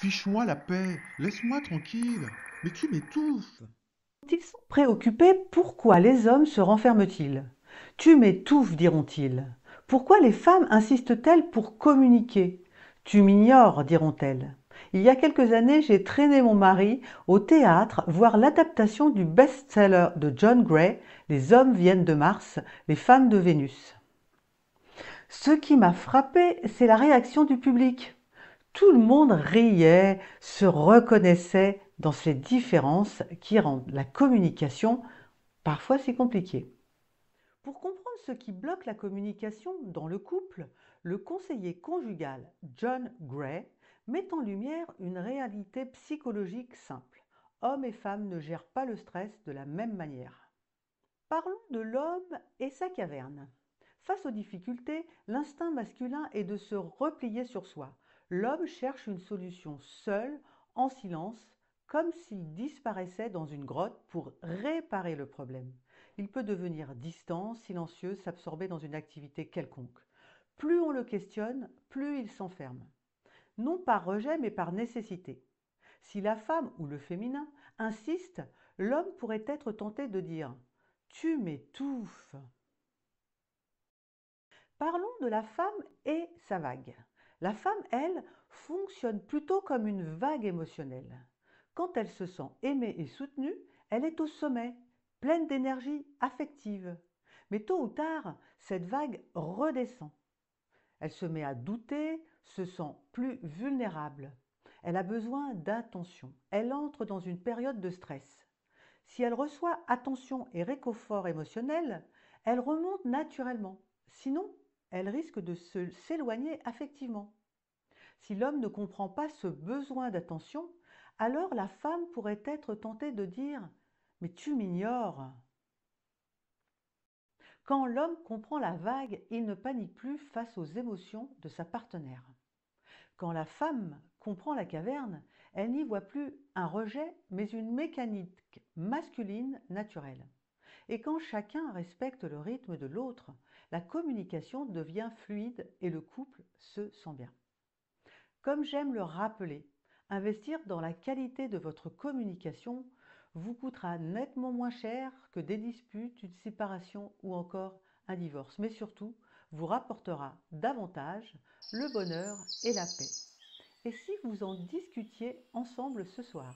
Fiche-moi la paix, laisse-moi tranquille. Mais tu m'étouffes. Quand ils sont préoccupés, pourquoi les hommes se renferment-ils? Tu m'étouffes, diront-ils. Pourquoi les femmes insistent-elles pour communiquer? Tu m'ignores, diront-elles. Il y a quelques années, j'ai traîné mon mari au théâtre voir l'adaptation du best-seller de John Gray, Les hommes viennent de Mars, les femmes de Vénus. Ce qui m'a frappé, c'est la réaction du public. Tout le monde riait, se reconnaissait dans ces différences qui rendent la communication parfois si compliquée. Pour comprendre ce qui bloque la communication dans le couple, le conseiller conjugal John Gray met en lumière une réalité psychologique simple. Hommes et femmes ne gèrent pas le stress de la même manière. Parlons de l'homme et sa caverne. Face aux difficultés, l'instinct masculin est de se replier sur soi. L'homme cherche une solution seul, en silence, comme s'il disparaissait dans une grotte pour réparer le problème. Il peut devenir distant, silencieux, s'absorber dans une activité quelconque. Plus on le questionne, plus il s'enferme. Non par rejet, mais par nécessité. Si la femme ou le féminin insiste, l'homme pourrait être tenté de dire « Tu m'étouffes ». Parlons de la femme et sa vague. La femme, elle, fonctionne plutôt comme une vague émotionnelle. Quand elle se sent aimée et soutenue, elle est au sommet, pleine d'énergie affective. Mais tôt ou tard, cette vague redescend. Elle se met à douter, se sent plus vulnérable. Elle a besoin d'attention. Elle entre dans une période de stress. Si elle reçoit attention et réconfort émotionnel, elle remonte naturellement. Sinon, elle risque de s'éloigner affectivement. Si l'homme ne comprend pas ce besoin d'attention, alors la femme pourrait être tentée de dire ⁇ Mais tu m'ignores !⁇ Quand l'homme comprend la vague, il ne panique plus face aux émotions de sa partenaire. Quand la femme comprend la caverne, elle n'y voit plus un rejet, mais une mécanique masculine naturelle. Et quand chacun respecte le rythme de l'autre, la communication devient fluide et le couple se sent bien. Comme j'aime le rappeler, investir dans la qualité de votre communication vous coûtera nettement moins cher que des disputes, une séparation ou encore un divorce, mais surtout vous rapportera davantage le bonheur et la paix. Et si vous en discutiez ensemble ce soir?